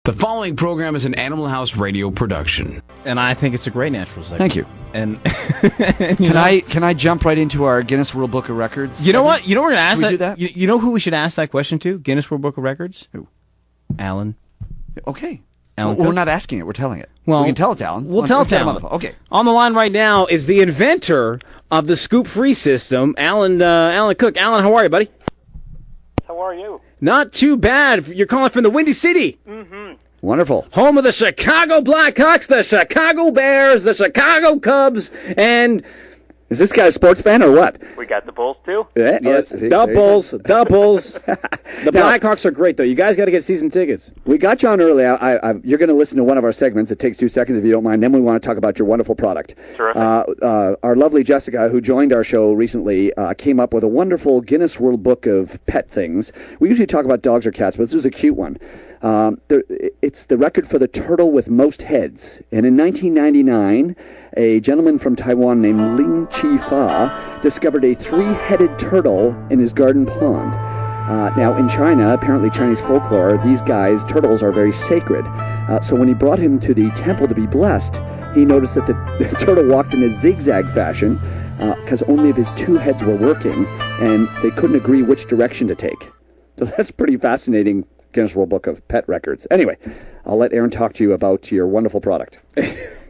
The following program is an Animal House radio production. And I think it's a great natural segment. Thank you. And can I jump right into our Guinness World Book of Records? You know what? You know we're going to ask Should we do that? You know who we should ask that question to? Guinness World Book of Records? Who? Alan. Okay. Alan Well, we're Cook? not asking it. We're telling it. Well, we can tell it's Alan. We'll tell it's him Alan. on the phone. Okay. On the line right now is the inventor of the Scoopfree system, Alan Cook. Alan, how are you, buddy? How are you? Not too bad. You're calling from the Windy City. Mm-hmm. Wonderful. Home of the Chicago Blackhawks, the Chicago Bears, the Chicago Cubs, and... Is this guy a sports fan or what? We got the Bulls, too? Yeah, doubles. The Blackhawks are great, though. You guys got to get season tickets. We got you on early. You're going to listen to one of our segments. It takes 2 seconds if you don't mind. Then we want to talk about your wonderful product. Terrific. Our lovely Jessica, who joined our show recently, came up with a wonderful Guinness World Book of pet things. We usually talk about dogs or cats, but this was a cute one. It's the record for the turtle with most heads. And in 1999, a gentleman from Taiwan named Ling Chi Fa discovered a 3-headed turtle in his garden pond. Now, in China, apparently Chinese folklore, these turtles are very sacred. So when he brought him to the temple to be blessed, he noticed that the turtle walked in a zigzag fashion because only of his 2 heads were working, and they couldn't agree which direction to take. So that's pretty fascinating. Guinness World Book of Pet Records. Anyway, I'll let Aaron talk to you about your wonderful product.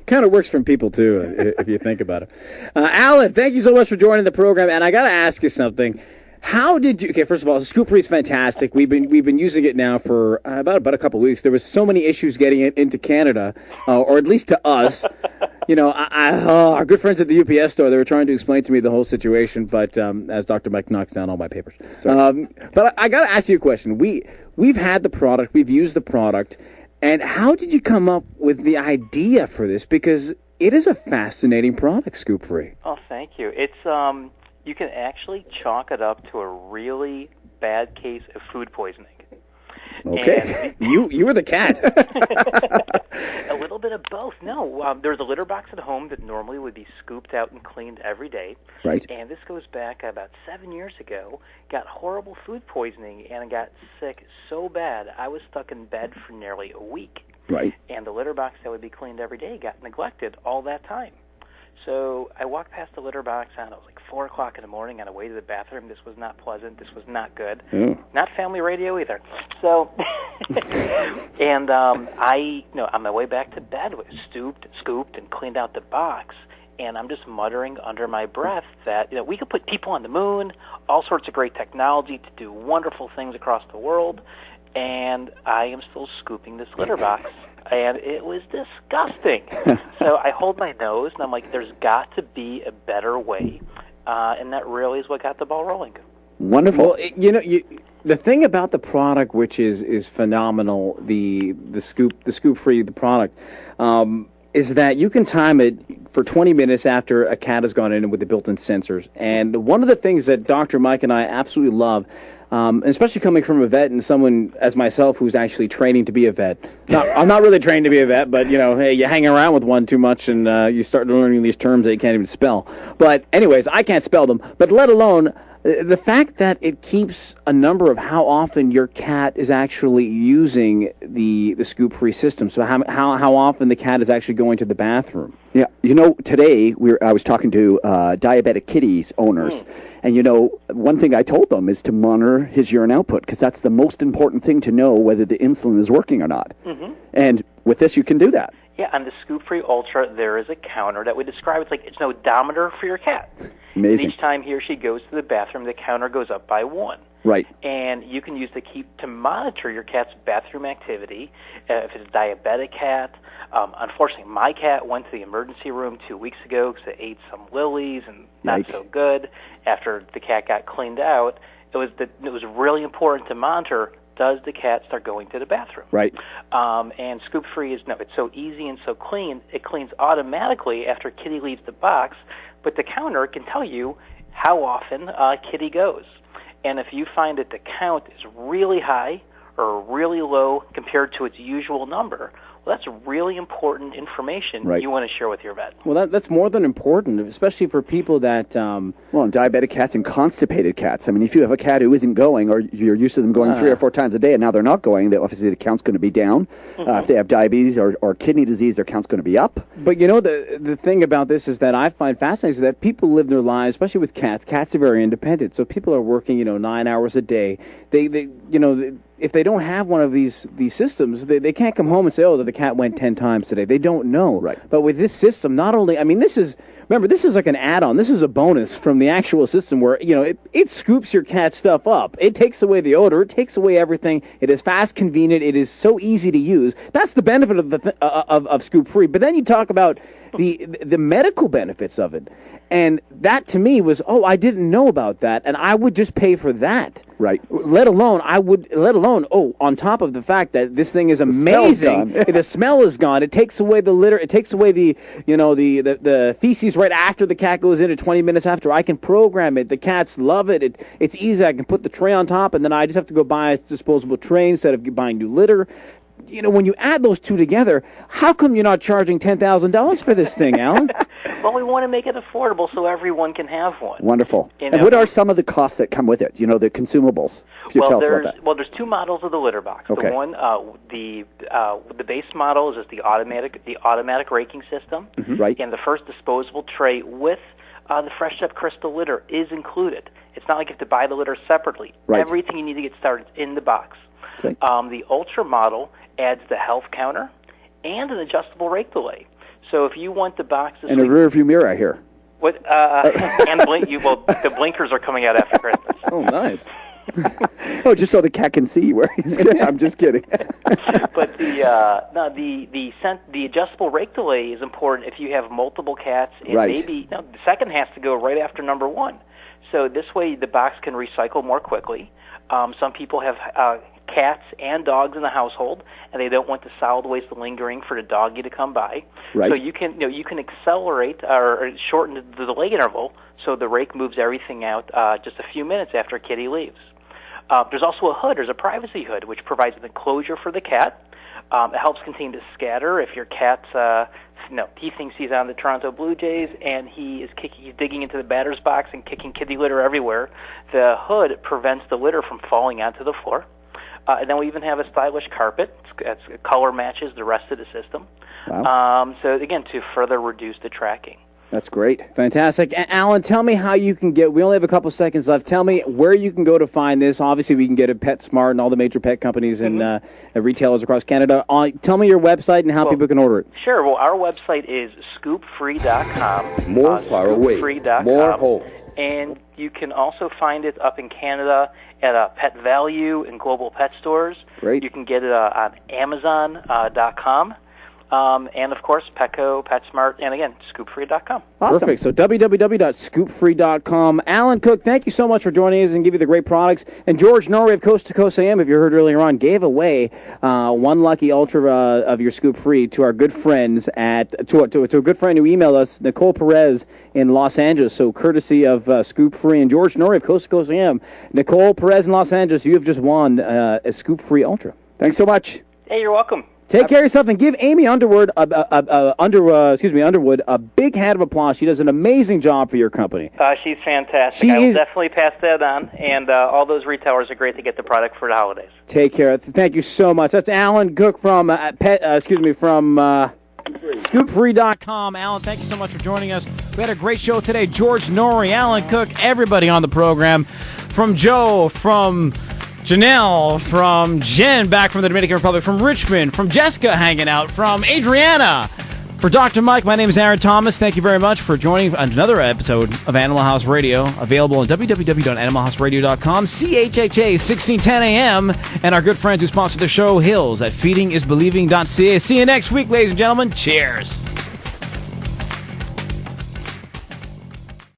Kind of works from people, too, if you think about it. Alan, thank you so much for joining the program, and I got to ask you something. How did you... Okay, first of all, Scoopfree is fantastic. We've been using it now for about a couple of weeks. There was so many issues getting it into Canada, or at least to us. You know, our good friends at the UPS store, they were trying to explain to me the whole situation, but as Dr. Mike knocks down all my papers. But I got to ask you a question. We've had the product, we've used the product, and how did you come up with the idea for this? Because it is a fascinating product, Scoopfree. Oh, thank you. It's you can actually chalk it up to a really bad case of food poisoning. Okay. You were the cat. A little bit of both. No, there's a litter box at home that normally would be scooped out and cleaned every day. Right. And this goes back about 7 years ago. Got horrible food poisoning and got sick so bad I was stuck in bed for nearly a week. Right. And the litter box that would be cleaned every day got neglected all that time. So I walked past the litter box, and it was like 4 o'clock in the morning on the way to the bathroom. This was not pleasant. This was not good. Not family radio either. So, and on my way back to bed, scooped, and cleaned out the box. And I'm just muttering under my breath that we could put people on the moon, all sorts of great technology to do wonderful things across the world, and I am still scooping this litter box. And it was disgusting. So I hold my nose, and I'm like, there's got to be a better way. And that really is what got the ball rolling. Wonderful. Well, the thing about the product, which is phenomenal, the Scoopfree, the product, is that you can time it for 20 minutes after a cat has gone in with the built-in sensors. And one of the things that Dr. Mike and I absolutely love, especially coming from a vet and someone as myself who's actually training to be a vet. I'm not really trained to be a vet, but, hey, you hang around with one too much and you start learning these terms that you can't even spell. But anyways, I can't spell them, but let alone the fact that it keeps a number of how often your cat is actually using the Scoopfree system. So how often the cat is actually going to the bathroom. Yeah, today I was talking to diabetic kitties owners, and one thing I told them is to monitor his urine output because that's the most important thing to know whether the insulin is working or not. Mm-hmm. And with this, you can do that. Yeah, on the Scoopfree Ultra, there is a counter that we describe. It's an odometer for your cat. Amazing. And each time he or she goes to the bathroom, the counter goes up by 1. Right. And you can use the key to monitor your cat's bathroom activity. If it's a diabetic cat, unfortunately, my cat went to the emergency room 2 weeks ago because it ate some lilies and not so good. After the cat got cleaned out, it was really important to monitor. Does the cat start going to the bathroom? Right. And Scoopfree it's so easy and so clean. It cleans automatically after Kitty leaves the box, but the counter can tell you how often Kitty goes. And if you find that the count is really high or really low compared to its usual number, well, that's really important information you want to share with your vet. Well, that's more than important, especially for people that... Well, and diabetic cats and constipated cats. I mean, if you have a cat who isn't going, or you're used to them going 3 or 4 times a day, and now they're not going, then obviously the count's going to be down. If they have diabetes or kidney disease, their count's going to be up. But you know, the thing about this is that I find fascinating is that people live their lives, especially with cats. Cats are very independent, so people are working, 9 hours a day. They if they don't have one of these systems, they can't come home and say, oh, the cat went 10 times today. They don't know. Right. But with this system, not only, this is like an add-on. This is a bonus from the actual system where, it scoops your cat stuff up. It takes away the odor. It takes away everything. It is fast, convenient. It is so easy to use. That's the benefit of of Scoopfree. But then you talk about the medical benefits of it. And that to me was, I didn't know about that. And I would just pay for that. Right. Let alone, on top of the fact that this thing is amazing. The smell is gone. It takes away the litter. It takes away the feces right after the cat goes in, or 20 minutes after. I can program it. The cats love it. It's easy. I can put the tray on top, and then I just have to go buy a disposable tray instead of buying new litter. When you add those two together, how come you're not charging $10,000 for this thing, Alan? Well, we want to make it affordable so everyone can have one. Wonderful. And what are some of the costs that come with it? The consumables. If you tell us about that. Well, there's 2 models of the litter box. Okay. The one, the base model is just the automatic raking system. Right. And the first disposable tray with the Fresh Step Crystal litter is included. It's not like you have to buy the litter separately. Right. Everything you need to get started is in the box. Okay. The Ultra model adds the health counter and an adjustable rake delay. So if you want the box to and a rear view mirror, I hear. What? And the blinkers are coming out after Christmas. Oh, nice. Just so the cat can see where he's going. I'm just kidding. But the adjustable rake delay is important if you have multiple cats, and maybe the second has to go right after number 1. So this way the box can recycle more quickly. Some people have cats and dogs in the household, and they don't want the solid waste lingering for the doggy to come by. Right. So you can accelerate or shorten the delay interval so the rake moves everything out just a few minutes after kitty leaves. There's also a hood. There's a privacy hood, which provides an enclosure for the cat. It helps contain the scatter if your cat's he thinks he's on the Toronto Blue Jays and he's digging into the batter's box and kicking kitty litter everywhere. The hood prevents the litter from falling onto the floor. And then we even have a stylish carpet. It's color matches the rest of the system. Wow. So again, to further reduce the tracking. That's great. Fantastic. Alan, tell me how you can we only have a couple seconds left. Tell me where you can go to find this. Obviously, we can get it at PetSmart and all the major pet companies and retailers across Canada. Tell me your website and how people can order it. Sure. Well, our website is scoopfree.com. More far away. More home. And you can also find it up in Canada at Pet Value and Global Pet Stores. Great. You can get it on Amazon.com. And, of course, Petco, PetSmart, and, again, Scoopfree.com. Awesome. Perfect. So www.scoopfree.com. Alan Cook, thank you so much for joining us and give you the great products. And George Norrie of Coast to Coast AM, if you heard earlier on, gave away one lucky Ultra of your Scoopfree to our good friends to a good friend who emailed us, Nicole Perez in Los Angeles. So courtesy of Scoopfree and George Norrie of Coast to Coast AM. Nicole Perez in Los Angeles, you have just won a Scoopfree Ultra. Thanks so much. Hey, you're welcome. Take care of yourself and give Amy Underwood a big hand of applause. She does an amazing job for your company. She's fantastic. I will definitely pass that on, and all those retailers are great to get the product for the holidays. Take care. Thank you so much. That's Alan Cook from Scoopfree.com. Alan, thank you so much for joining us. We had a great show today. George Norrie, Alan Cook, everybody on the program. From Joe, from Janelle, from Jen back from the Dominican Republic, from Richmond, from Jessica hanging out, from Adriana. For Dr. Mike, my name is Aaron Thomas. Thank you very much for joining another episode of Animal House Radio, available on www.animalhouseradio.com, CHHA 1610 AM, and our good friends who sponsor the show, Hills at feedingisbelieving.ca. See you next week, ladies and gentlemen. Cheers.